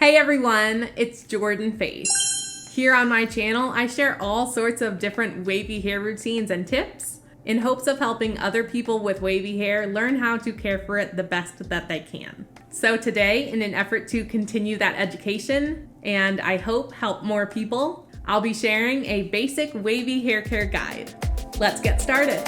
Hey everyone, it's Jordan Face. Here on my channel, I share all sorts of different wavy hair routines and tips in hopes of helping other people with wavy hair learn how to care for it the best that they can. So today, in an effort to continue that education and I hope help more people, I'll be sharing a basic wavy hair care guide. Let's get started.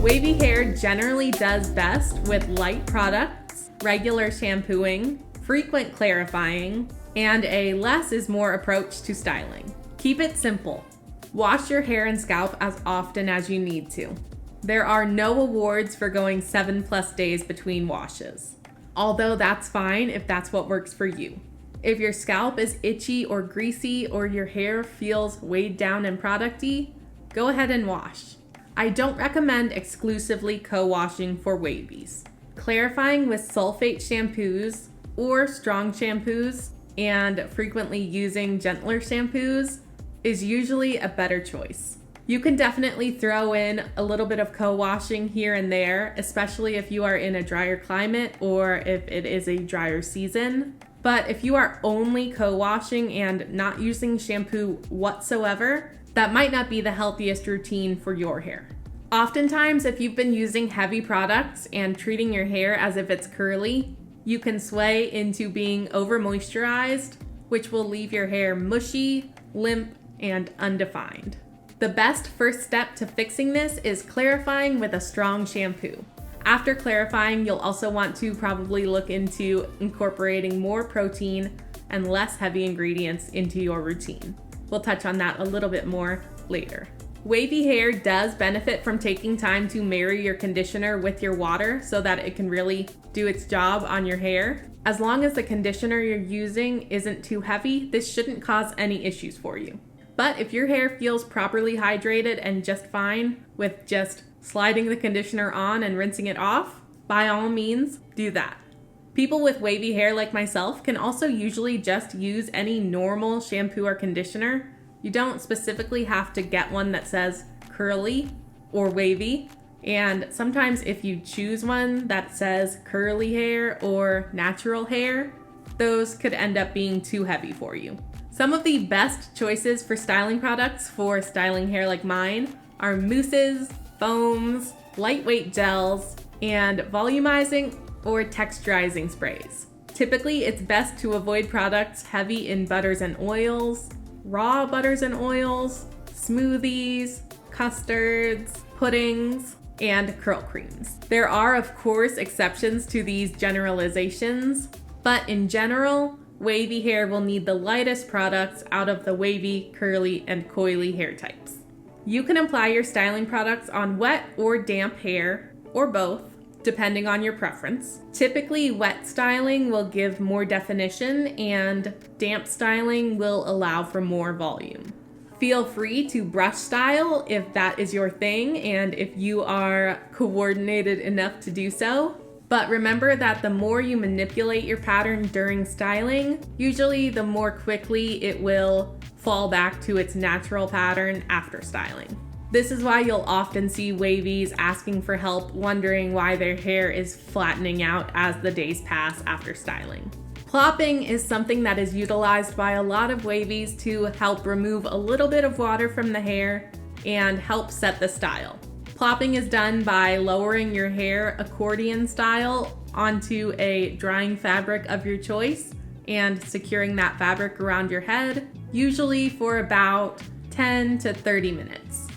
Wavy hair generally does best with light products, regular shampooing, frequent clarifying, and a less is more approach to styling. Keep it simple. Wash your hair and scalp as often as you need to. There are no awards for going 7+ days between washes, although that's fine if that's what works for you. If your scalp is itchy or greasy or your hair feels weighed down and producty, go ahead and wash. I don't recommend exclusively co-washing for wavies. Clarifying with sulfate shampoos or strong shampoos and frequently using gentler shampoos is usually a better choice. You can definitely throw in a little bit of co-washing here and there, especially if you are in a drier climate or if it is a drier season. But if you are only co-washing and not using shampoo whatsoever, that might not be the healthiest routine for your hair. Oftentimes, if you've been using heavy products and treating your hair as if it's curly, you can sway into being over moisturized, which will leave your hair mushy, limp, and undefined. The best first step to fixing this is clarifying with a strong shampoo. After clarifying, you'll also want to probably look into incorporating more protein and less heavy ingredients into your routine. We'll touch on that a little bit more later. Wavy hair does benefit from taking time to marry your conditioner with your water so that it can really do its job on your hair. As long as the conditioner you're using isn't too heavy, this shouldn't cause any issues for you. But if your hair feels properly hydrated and just fine with just sliding the conditioner on and rinsing it off, by all means, do that. People with wavy hair like myself can also usually just use any normal shampoo or conditioner. You don't specifically have to get one that says curly or wavy. And sometimes if you choose one that says curly hair or natural hair, those could end up being too heavy for you. Some of the best choices for styling products for styling hair like mine are mousses, foams, lightweight gels, and volumizing or texturizing sprays. Typically, it's best to avoid products heavy in butters and oils, raw butters and oils, smoothies, custards, puddings, and curl creams. There are, of course, exceptions to these generalizations, but in general, wavy hair will need the lightest products out of the wavy, curly, and coily hair types. You can apply your styling products on wet or damp hair, or both, depending on your preference. Typically, wet styling will give more definition and damp styling will allow for more volume. Feel free to brush style if that is your thing and if you are coordinated enough to do so. But remember that the more you manipulate your pattern during styling, usually the more quickly it will fall back to its natural pattern after styling. This is why you'll often see wavies asking for help, wondering why their hair is flattening out as the days pass after styling. Plopping is something that is utilized by a lot of wavies to help remove a little bit of water from the hair and help set the style. Plopping is done by lowering your hair accordion style onto a drying fabric of your choice and securing that fabric around your head, usually for about 10 to 30 minutes.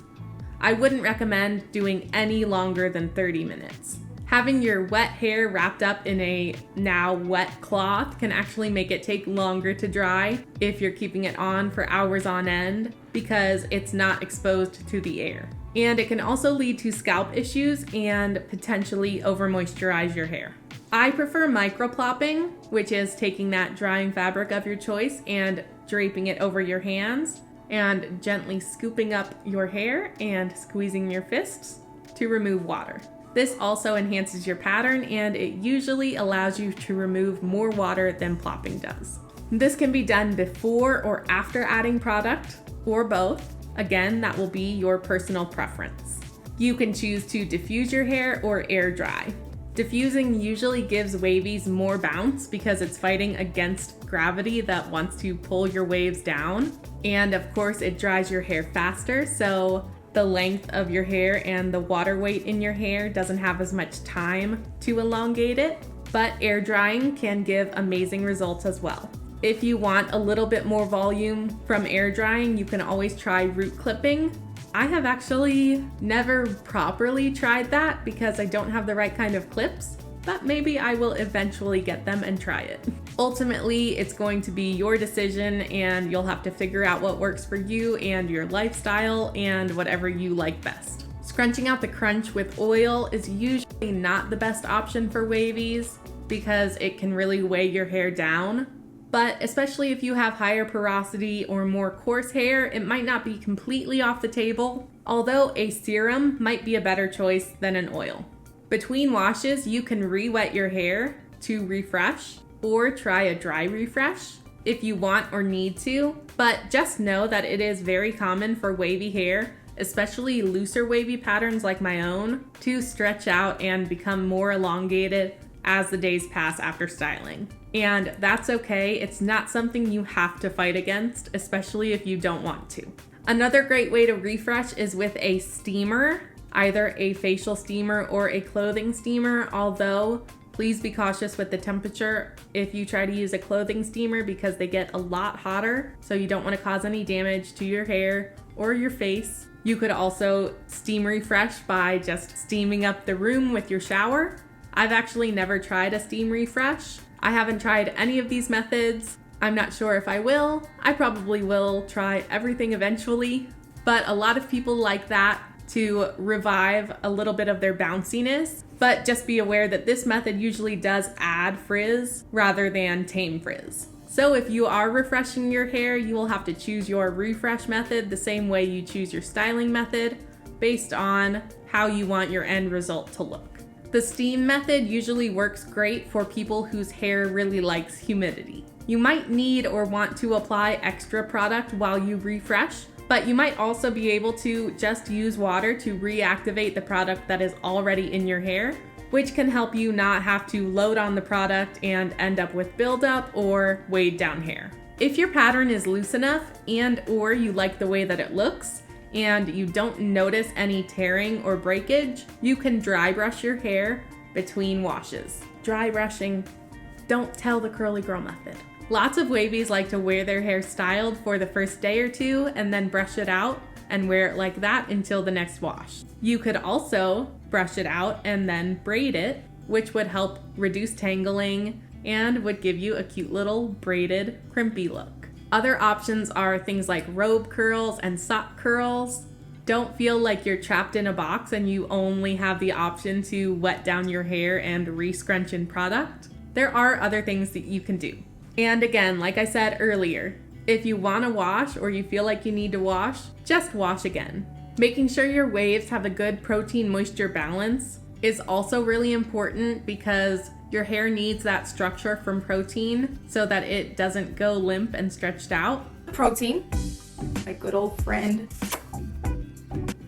I wouldn't recommend doing any longer than 30 minutes. Having your wet hair wrapped up in a now wet cloth can actually make it take longer to dry if you're keeping it on for hours on end because it's not exposed to the air. And it can also lead to scalp issues and potentially over moisturize your hair. I prefer micro plopping, which is taking that drying fabric of your choice and draping it over your hands and gently scooping up your hair and squeezing your fists to remove water. This also enhances your pattern and it usually allows you to remove more water than plopping does. This can be done before or after adding product or both. Again, that will be your personal preference. You can choose to diffuse your hair or air dry. Diffusing usually gives wavies more bounce because it's fighting against gravity that wants to pull your waves down. And of course, it dries your hair faster, so the length of your hair and the water weight in your hair doesn't have as much time to elongate it. But air drying can give amazing results as well. If you want a little bit more volume from air drying, you can always try root clipping. I have actually never properly tried that because I don't have the right kind of clips, but maybe I will eventually get them and try it. Ultimately, it's going to be your decision and you'll have to figure out what works for you and your lifestyle and whatever you like best. Scrunching out the crunch with oil is usually not the best option for wavies because it can really weigh your hair down. But especially if you have higher porosity or more coarse hair, it might not be completely off the table, although a serum might be a better choice than an oil. Between washes, you can re-wet your hair to refresh or try a dry refresh if you want or need to, but just know that it is very common for wavy hair, especially looser wavy patterns like my own, to stretch out and become more elongated as the days pass after styling. And that's okay, it's not something you have to fight against, especially if you don't want to. Another great way to refresh is with a steamer, either a facial steamer or a clothing steamer, although please be cautious with the temperature if you try to use a clothing steamer because they get a lot hotter, so you don't want to cause any damage to your hair or your face. You could also steam refresh by just steaming up the room with your shower. I've actually never tried a steam refresh. I haven't tried any of these methods. I'm not sure if I will. I probably will try everything eventually, but a lot of people like that to revive a little bit of their bounciness. But just be aware that this method usually does add frizz rather than tame frizz. So if you are refreshing your hair, you will have to choose your refresh method the same way you choose your styling method based on how you want your end result to look. The steam method usually works great for people whose hair really likes humidity. You might need or want to apply extra product while you refresh, but you might also be able to just use water to reactivate the product that is already in your hair, which can help you not have to load on the product and end up with buildup or weighed down hair. If your pattern is loose enough and or you like the way that it looks, and you don't notice any tearing or breakage, you can dry brush your hair between washes. Dry brushing, don't tell the curly girl method. Lots of wavies like to wear their hair styled for the first day or two and then brush it out and wear it like that until the next wash. You could also brush it out and then braid it, which would help reduce tangling and would give you a cute little braided crimpy look. Other options are things like robe curls and sock curls. Don't feel like you're trapped in a box and you only have the option to wet down your hair and re-scrunch in product. There are other things that you can do. And again, like I said earlier, if you want to wash or you feel like you need to wash, just wash again. Making sure your waves have a good protein-moisture balance is also really important because your hair needs that structure from protein so that it doesn't go limp and stretched out. Protein, my good old friend.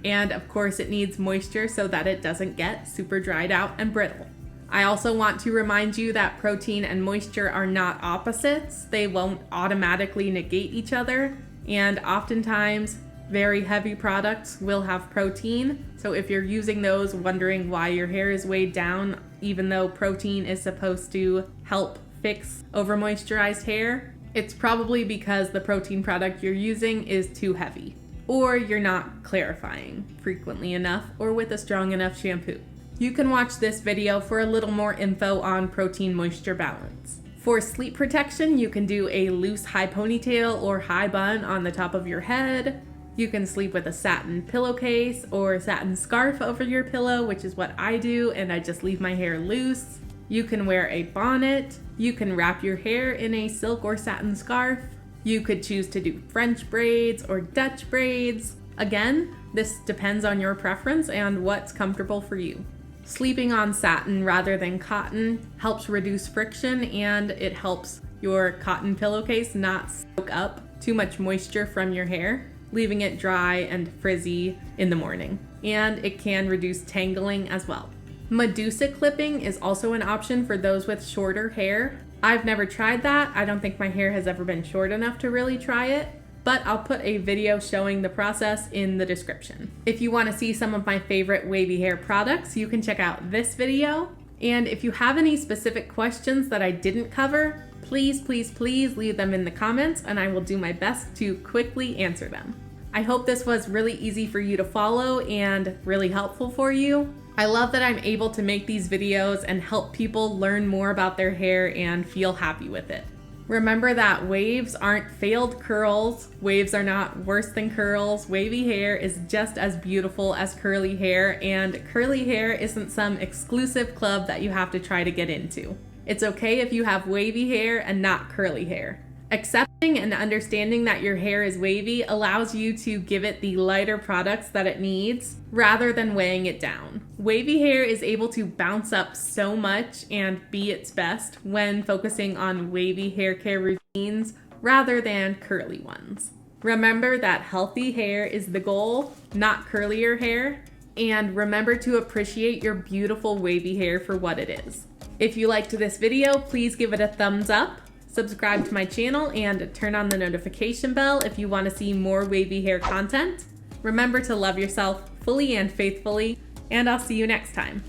And of course it needs moisture so that it doesn't get super dried out and brittle. I also want to remind you that protein and moisture are not opposites. They won't automatically negate each other. And oftentimes very heavy products will have protein. So if you're using those wondering why your hair is weighed down, even though protein is supposed to help fix over moisturized hair, it's probably because the protein product you're using is too heavy, or you're not clarifying frequently enough or with a strong enough shampoo. You can watch this video for a little more info on protein moisture balance. For sleep protection, you can do a loose high ponytail or high bun on the top of your head. You can sleep with a satin pillowcase or satin scarf over your pillow, which is what I do, and I just leave my hair loose. You can wear a bonnet. You can wrap your hair in a silk or satin scarf. You could choose to do French braids or Dutch braids. Again, this depends on your preference and what's comfortable for you. Sleeping on satin rather than cotton helps reduce friction, and it helps your cotton pillowcase not soak up too much moisture from your hair, leaving it dry and frizzy in the morning. And it can reduce tangling as well. Medusa clipping is also an option for those with shorter hair. I've never tried that. I don't think my hair has ever been short enough to really try it, but I'll put a video showing the process in the description. If you want to see some of my favorite wavy hair products, you can check out this video. And if you have any specific questions that I didn't cover, please leave them in the comments and I will do my best to quickly answer them. I hope this was really easy for you to follow and really helpful for you. I love that I'm able to make these videos and help people learn more about their hair and feel happy with it. Remember that waves aren't failed curls, waves are not worse than curls, wavy hair is just as beautiful as curly hair, and curly hair isn't some exclusive club that you have to try to get into. It's okay if you have wavy hair and not curly hair. Accepting and understanding that your hair is wavy allows you to give it the lighter products that it needs rather than weighing it down. Wavy hair is able to bounce up so much and be its best when focusing on wavy hair care routines rather than curly ones. Remember that healthy hair is the goal, not curlier hair, and remember to appreciate your beautiful wavy hair for what it is. If you liked this video, please give it a thumbs up. Subscribe to my channel and turn on the notification bell if you want to see more wavy hair content. Remember to love yourself fully and faithfully, and I'll see you next time.